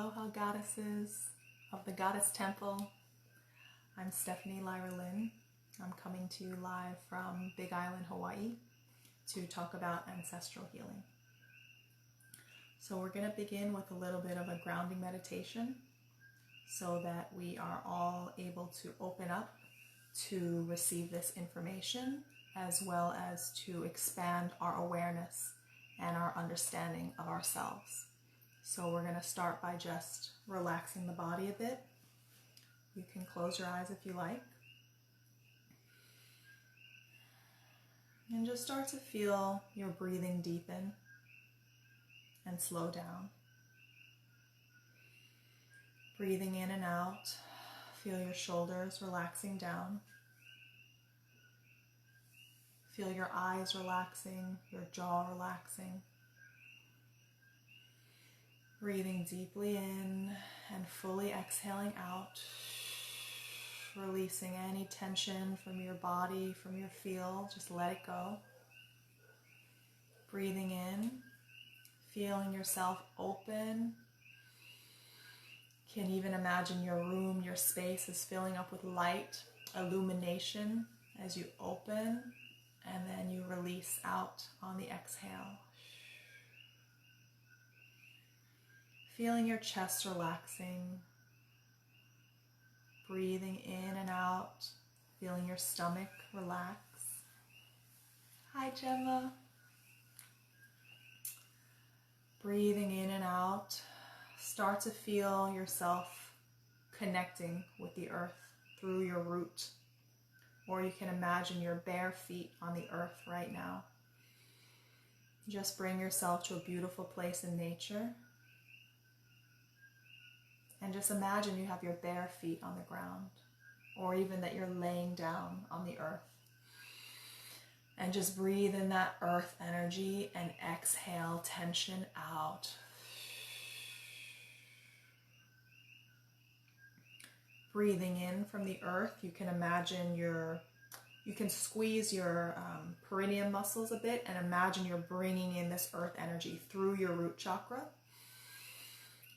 Aloha goddesses of the Goddess Temple. I'm Stephanie Lyra Lynn. I'm coming to you live from Big Island, Hawaii to talk about ancestral healing. So we're going to begin with a little bit of a grounding meditation so that we are all able to open up to receive this information, as well as to expand our awareness and our understanding of ourselves. So we're going to start by just relaxing the body a bit. You can close your eyes if you like. And just start to feel your breathing deepen and slow down. Breathing in and out, feel your shoulders relaxing down. Feel your eyes relaxing, your jaw relaxing. Breathing deeply in and fully exhaling out, releasing any tension from your body, from your field, just let it go. Breathing in, feeling yourself open. You can even imagine your room, your space is filling up with light, illumination as you open, and then you release out on the exhale. Feeling your chest relaxing, breathing in and out, feeling your stomach relax. Hi, Gemma. Breathing in and out, start to feel yourself connecting with the earth through your root, or you can imagine your bare feet on the earth right now. Just bring yourself to a beautiful place in nature. And just imagine you have your bare feet on the ground, or even that you're laying down on the earth. And just breathe in that earth energy and exhale tension out. Breathing in from the earth, you can imagine you can squeeze your perineum muscles a bit and imagine you're bringing in this earth energy through your root chakra.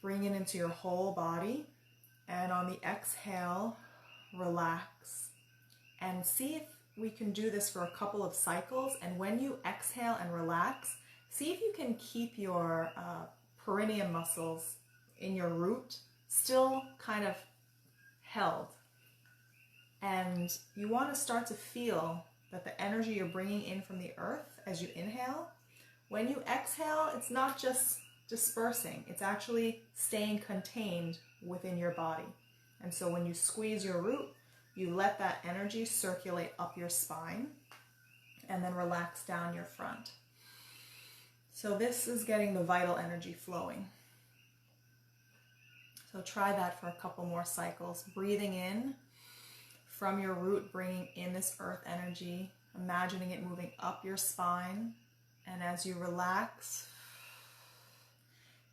Bring it into your whole body, and on the exhale, relax. And see if we can do this for a couple of cycles. And when you exhale and relax, see if you can keep your perineum muscles in your root still kind of held. And you want to start to feel that the energy you're bringing in from the earth as you inhale, when you exhale, it's not just dispersing, it's actually staying contained within your body. And so when you squeeze your root, you let that energy circulate up your spine and then relax down your front. So this is getting the vital energy flowing. So try that for a couple more cycles. Breathing in from your root, bringing in this earth energy, imagining it moving up your spine. And as you relax,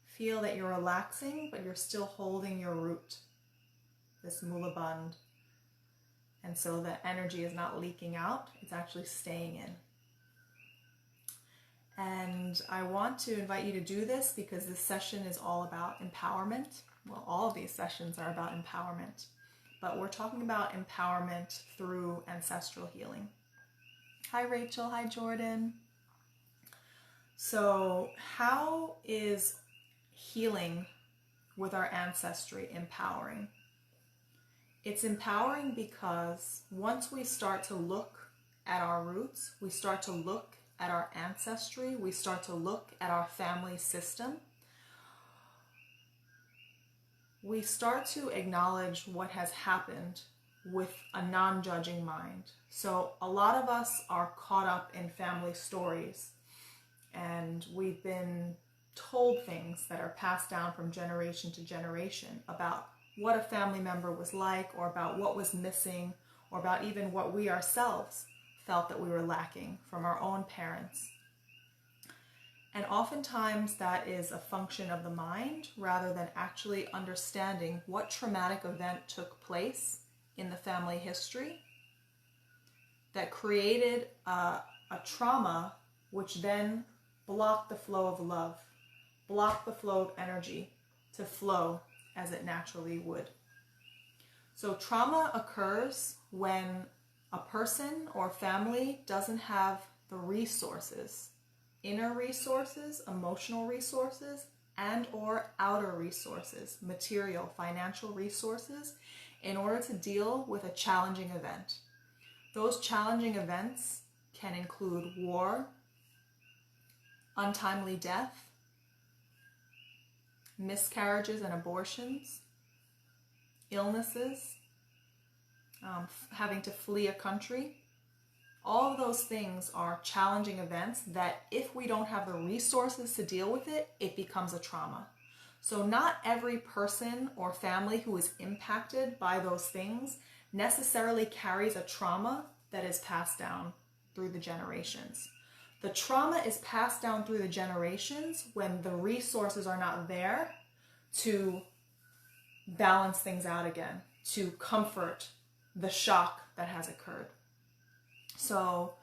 feel that you're relaxing, but you're still holding your root, this mula bandh. And so the energy is not leaking out, it's actually staying in. And I want to invite you to do this because this session is all about empowerment. Well, all of these sessions are about empowerment, but we're talking about empowerment through ancestral healing. Hi, Rachel. Hi, Jordan. So how is healing with our ancestry empowering? It's empowering because once we start to look at our roots, we start to look at our ancestry, we start to look at our family system, we start to acknowledge what has happened with a non-judging mind. So a lot of us are caught up in family stories, and we've been told things that are passed down from generation to generation about what a family member was like, or about what was missing, or about even what we ourselves felt that we were lacking from our own parents. And oftentimes that is a function of the mind rather than actually understanding what traumatic event took place in the family history that created a trauma which then blocked the flow of love, blocked the flow of energy, to flow as it naturally would. So trauma occurs when a person or family doesn't have the resources, inner resources, emotional resources, and or outer resources, material, financial resources, in order to deal with a challenging event. Those challenging events can include war, untimely death, miscarriages and abortions, illnesses, having to flee a country. All of those things are challenging events that if we don't have the resources to deal with it, it becomes a trauma. So not every person or family who is impacted by those things necessarily carries a trauma that is passed down through the generations. The trauma is passed down through the generations when the resources are not there to balance things out again, to comfort the shock that has occurred. So,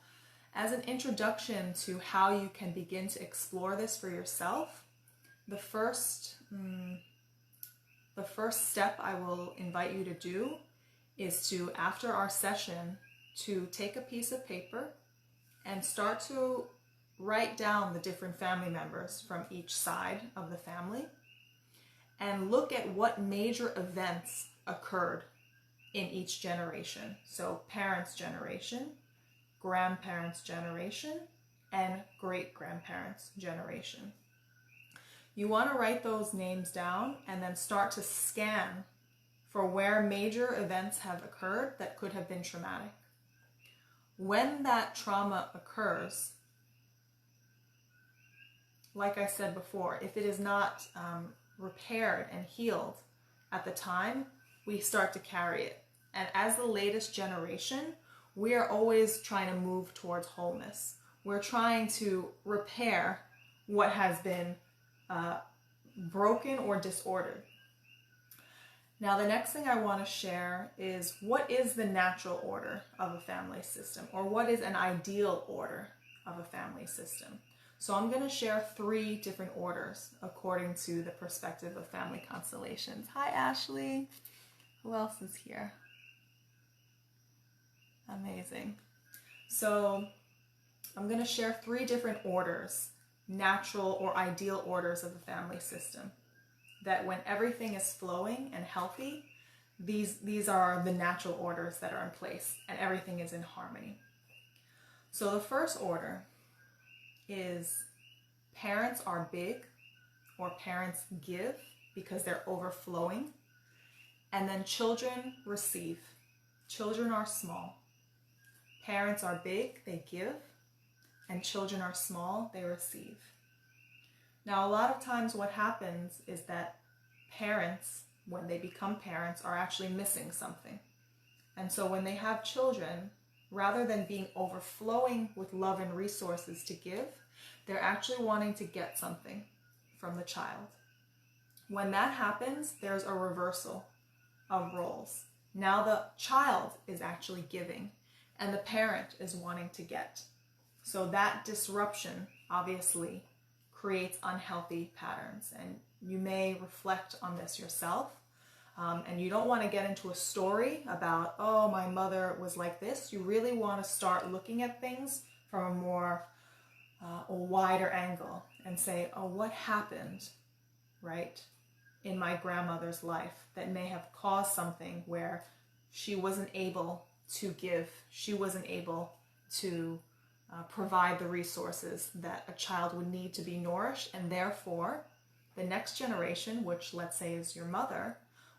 as an introduction to how you can begin to explore this for yourself, the first step I will invite you to do is to, after our session, to take a piece of paper and start to write down the different family members from each side of the family and look at what major events occurred in each generation. So parents' generation, grandparents' generation, and great-grandparents' generation. You want to write those names down and then start to scan for where major events have occurred that could have been traumatic. When that trauma occurs, like I said before, if it is not repaired and healed at the time, we start to carry it. And as the latest generation, we are always trying to move towards wholeness. We're trying to repair what has been broken or disordered. Now, the next thing I want to share is what is the natural order of a family system, or what is an ideal order of a family system. So I'm going to share 3 different orders according to the perspective of family constellations. Hi, Ashley. Who else is here? Amazing. So I'm going to share 3 different orders, natural or ideal orders of the family system, that when everything is flowing and healthy, these are the natural orders that are in place and everything is in harmony. So the first order is parents are big, or parents give because they're overflowing, and then children receive. Children are small. Parents are big, they give, and children are small, they receive. Now, a lot of times what happens is that parents, when they become parents, are actually missing something. And so when they have children, rather than being overflowing with love and resources to give, they're actually wanting to get something from the child. When that happens, there's a reversal of roles. Now the child is actually giving, and the parent is wanting to get. So that disruption obviously creates unhealthy patterns, and you may reflect on this yourself. And you don't want to get into a story about, oh, my mother was like this. You really want to start looking at things from a more a wider angle and say, oh, what happened, right, in my grandmother's life that may have caused something where she wasn't able to give, she wasn't able to provide the resources that a child would need to be nourished, and therefore the next generation, which let's say is your mother,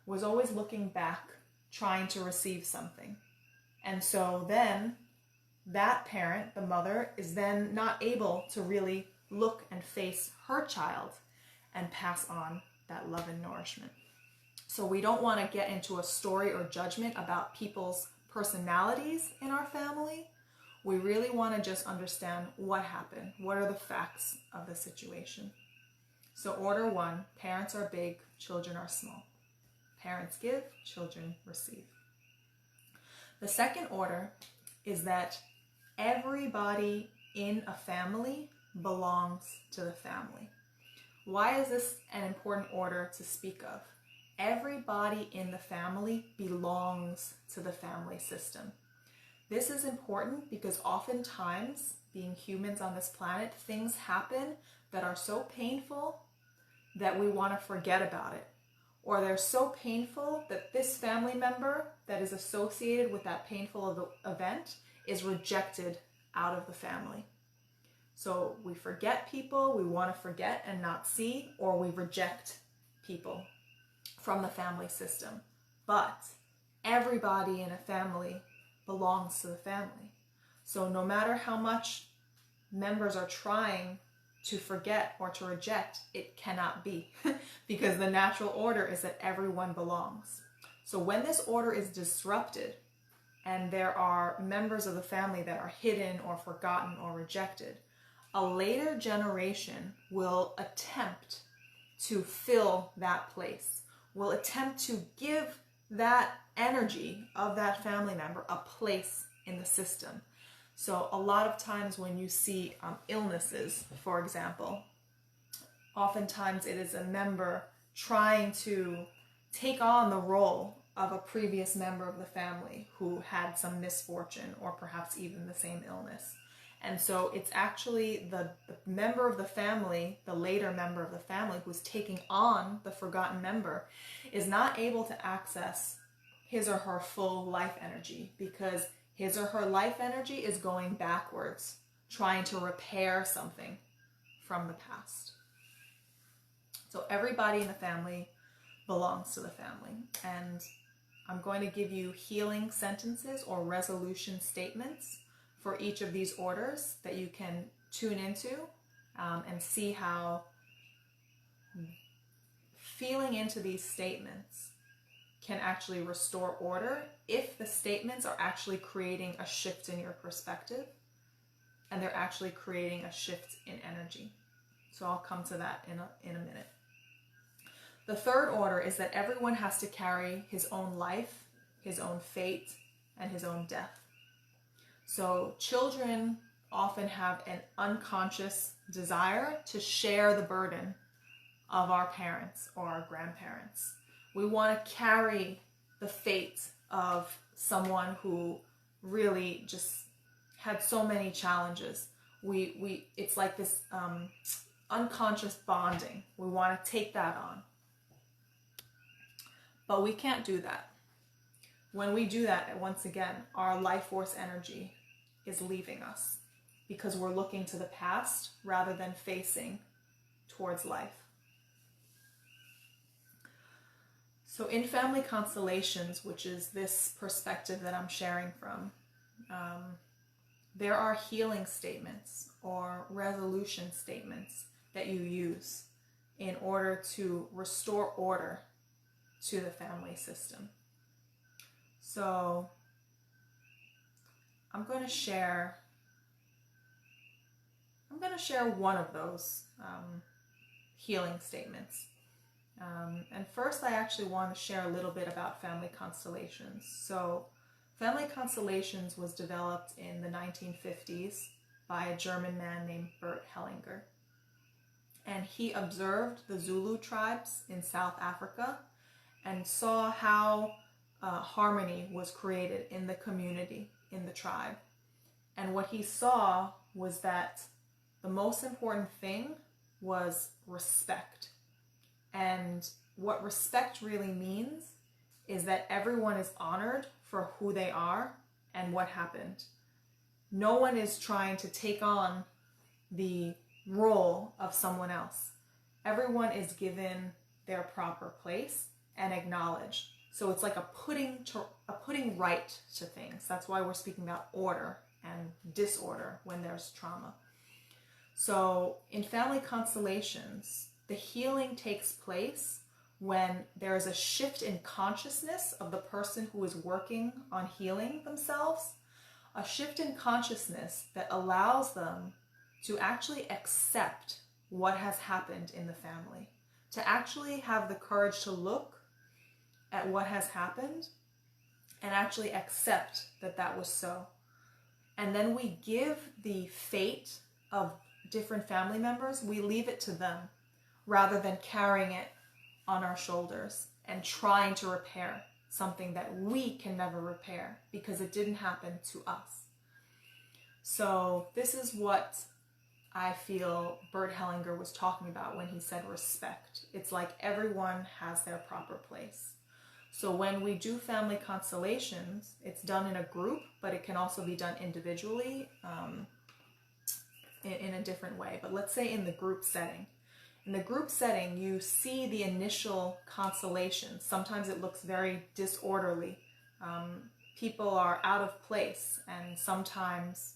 was always looking back, trying to receive something. And so then that parent, the mother, is then not able to really look and face her child and pass on that love and nourishment. So we don't want to get into a story or judgment about people's personalities in our family. We really want to just understand what happened. What are the facts of the situation? So order 1, parents are big, children are small. Parents give, children receive. The second order is that everybody in a family belongs to the family. Why is this an important order to speak of? Everybody in the family belongs to the family system. This is important because oftentimes, being humans on this planet, things happen that are so painful that we want to forget about it. Or they're so painful that this family member that is associated with that painful event is rejected out of the family. So we forget people, we want to forget and not see, or we reject people from the family system. But everybody in a family belongs to the family. So no matter how much members are trying to forget or to reject, it cannot be because the natural order is that everyone belongs. So when this order is disrupted and there are members of the family that are hidden or forgotten or rejected, a later generation will attempt to fill that place, will attempt to give that energy of that family member a place in the system. So a lot of times when you see illnesses, for example, oftentimes it is a member trying to take on the role of a previous member of the family who had some misfortune or perhaps even the same illness. And so it's actually the member of the family, the later member of the family who's taking on the forgotten member is not able to access his or her full life energy because his or her life energy is going backwards, trying to repair something from the past. So everybody in the family belongs to the family. And I'm going to give you healing sentences or resolution statements for each of these orders that you can tune into and see how feeling into these statements can actually restore order if the statements are actually creating a shift in your perspective and they're actually creating a shift in energy. So I'll come to that in a minute. The third order is that everyone has to carry his own life, his own fate, and his own death. So children often have an unconscious desire to share the burden of our parents or our grandparents. We want to carry the fate of someone who really just had so many challenges. It's like this unconscious bonding. We want to take that on. But we can't do that. When we do that, once again, our life force energy is leaving us because we're looking to the past rather than facing towards life. So in family constellations, which is this perspective that I'm sharing from, there are healing statements or resolution statements that you use in order to restore order to the family system. So I'm going to share one of those healing statements. And first, I actually want to share a little bit about family constellations. So family constellations was developed in the 1950s by a German man named Bert Hellinger. And he observed the Zulu tribes in South Africa and saw how harmony was created in the community, in the tribe. And what he saw was that the most important thing was respect. And what respect really means is that everyone is honored for who they are and what happened. No one is trying to take on the role of someone else. Everyone is given their proper place and acknowledged. So it's like a putting right to things. That's why we're speaking about order and disorder when there's trauma. So in family constellations, the healing takes place when there is a shift in consciousness of the person who is working on healing themselves, a shift in consciousness that allows them to actually accept what has happened in the family, to actually have the courage to look at what has happened and actually accept that that was so. And then we give the fate of different family members, we leave it to them, rather than carrying it on our shoulders and trying to repair something that we can never repair because it didn't happen to us. So this is what I feel Bert Hellinger was talking about when he said respect. It's like everyone has their proper place. So when we do family constellations, it's done in a group, but it can also be done individually in a different way. But let's say in the group setting. In the group setting, you see the initial constellation. Sometimes it looks very disorderly. People are out of place, and sometimes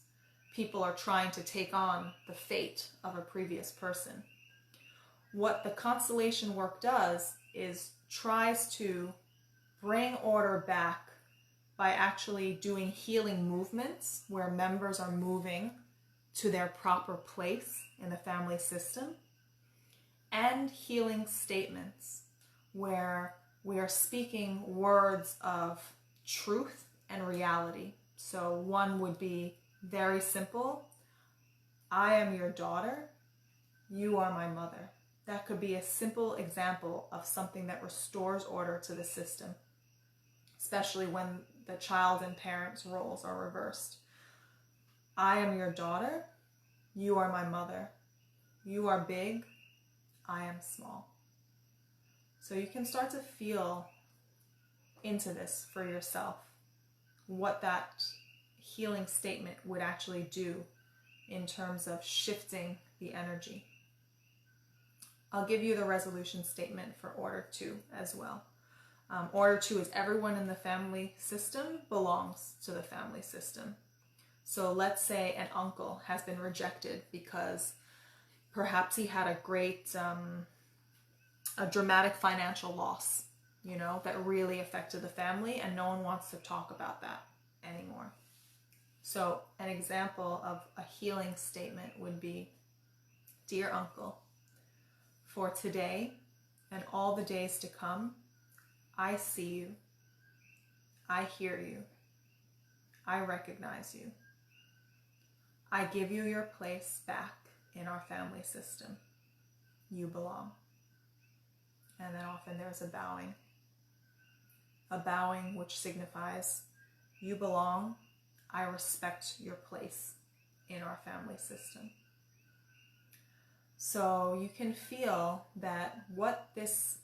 people are trying to take on the fate of a previous person. What the constellation work does is tries to bring order back by actually doing healing movements where members are moving to their proper place in the family system, and healing statements where we are speaking words of truth and reality. So one would be very simple: I am your daughter, you are my mother. That could be a simple example of something that restores order to the system, especially when the child and parent's roles are reversed. I am your daughter, you are my mother. You are big, I am small. So you can start to feel into this for yourself, what that healing statement would actually do in terms of shifting the energy. I'll give you the resolution statement for Order 2 as well. Order 2 is everyone in the family system belongs to the family system. So let's say an uncle has been rejected because perhaps he had a great, a dramatic financial loss, that really affected the family, and no one wants to talk about that anymore. So an example of a healing statement would be, Dear Uncle, for today and all the days to come, I see you, I hear you, I recognize you. I give you your place back in our family system. You belong. And then often there's a bowing which signifies you belong, I respect your place in our family system. So you can feel that what this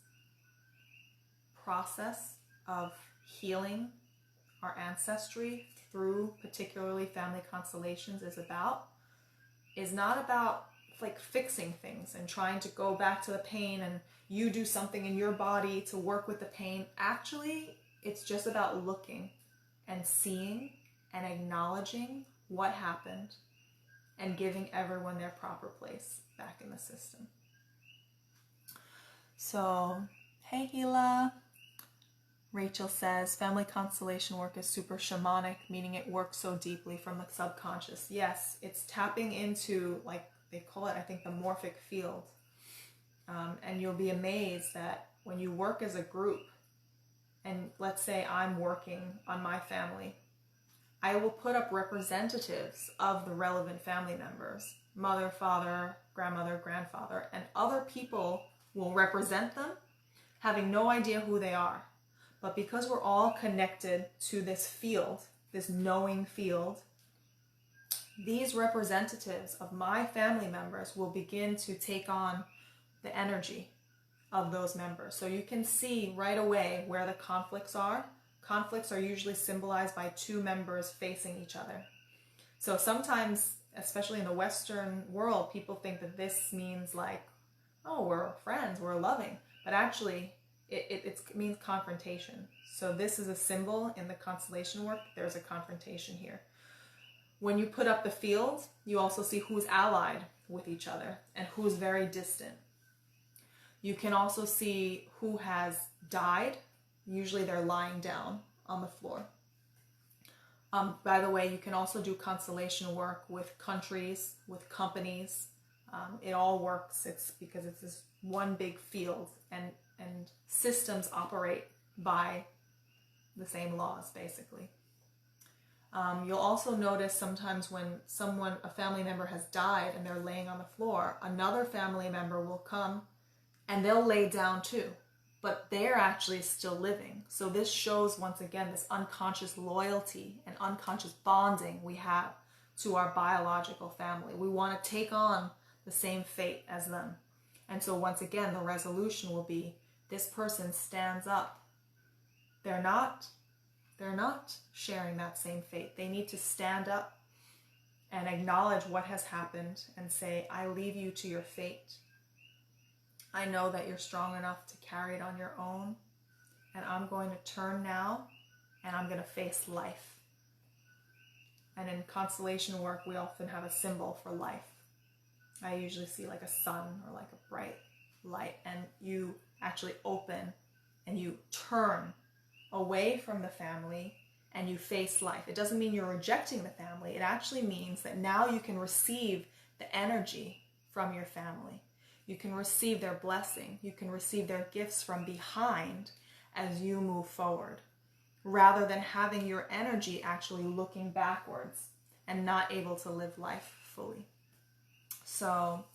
process of healing our ancestry through particularly family constellations is not about like fixing things and trying to go back to the pain and you do something in your body to work with the pain. Actually, it's just about looking and seeing and acknowledging what happened and giving everyone their proper place back in the system. So, hey Gila. Rachel says, family constellation work is super shamanic, meaning it works so deeply from the subconscious. Yes, it's tapping into, like they call it, I think, the morphic field. And you'll be amazed that when you work as a group, and let's say I'm working on my family, I will put up representatives of the relevant family members, mother, father, grandmother, grandfather, and other people will represent them, having no idea who they are. But because we're all connected to this field, this knowing field, these representatives of my family members will begin to take on the energy of those members. So you can see right away where the conflicts are. Conflicts are usually symbolized by two members facing each other. So sometimes, especially in the Western world, people think that this means like, oh, we're friends, we're loving. But actually, it means confrontation. So this is a symbol in the constellation work. There's a confrontation here. When you put up the field, you also see who's allied with each other and who's very distant. You can also see who has died. Usually they're lying down on the floor. By the way, you can also do constellation work with countries, with companies. It all works. It's because it's this one big field, and systems operate by the same laws, basically. You'll also notice sometimes when a family member has died and they're laying on the floor, another family member will come and they'll lay down too, but they're actually still living. So this shows, once again, this unconscious loyalty and unconscious bonding we have to our biological family. We want to take on the same fate as them. And so once again, the resolution will be, this person stands up. They're not sharing that same fate. They need to stand up and acknowledge what has happened and say, I leave you to your fate. I know that you're strong enough to carry it on your own, and I'm going to turn now and I'm going to face life. And in constellation work, we often have a symbol for life. I usually see like a sun or like a bright light, and you actually open and you turn away from the family and you face life. It doesn't mean you're rejecting the family. It actually means that now you can receive the energy from your family. You can receive their blessing. You can receive their gifts from behind as you move forward, rather than having your energy actually looking backwards and not able to live life fully. So,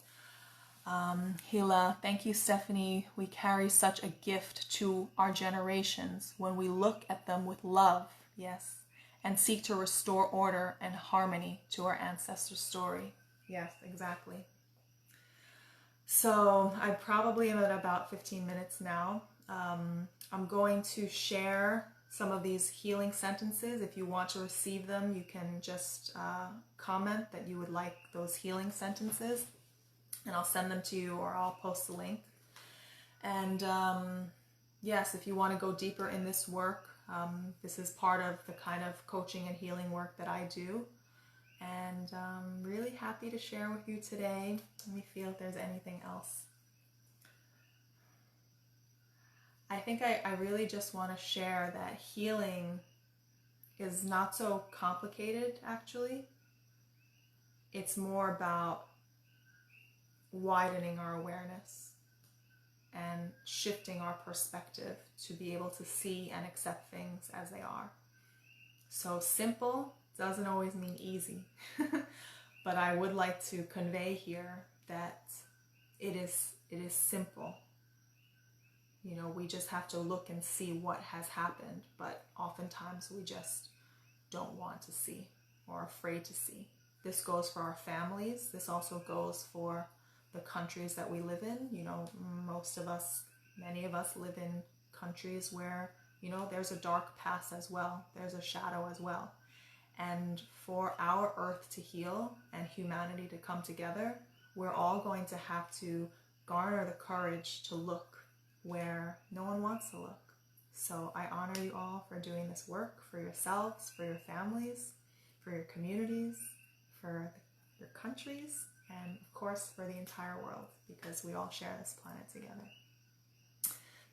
Hila, thank you, Stephanie. We carry such a gift to our generations when we look at them with love, yes, and seek to restore order and harmony to our ancestor story. Yes, exactly. So I probably am at about 15 minutes now. I'm going to share some of these healing sentences. If you want to receive them, you can just comment that you would like those healing sentences, and I'll send them to you, or I'll post the link. And yes, if you want to go deeper in this work, this is part of the kind of coaching and healing work that I do. And I'm really happy to share with you today. Let me feel if there's anything else. I think I really just want to share that healing is not so complicated, actually. It's more about widening our awareness and shifting our perspective to be able to see and accept things as they are. So simple doesn't always mean easy, but I would like to convey here that it is simple. You know, we just have to look and see what has happened, but oftentimes we just don't want to see or afraid to see. This goes for our families. This also goes for the countries that we live in. You know, many of us live in countries where, you know, there's a dark past as well. There's a shadow as well. And for our earth to heal and humanity to come together, we're all going to have to garner the courage to look where no one wants to look. So I honor you all for doing this work, for yourselves, for your families, for your communities, for your countries, and of course for the entire world, because we all share this planet together.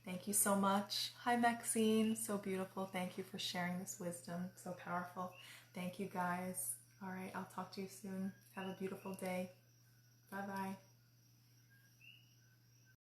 Thank you so much. Hi, Maxine. So beautiful. Thank you for sharing this wisdom. So powerful. Thank you, guys. All right, I'll talk to you soon. Have a beautiful day. Bye-bye.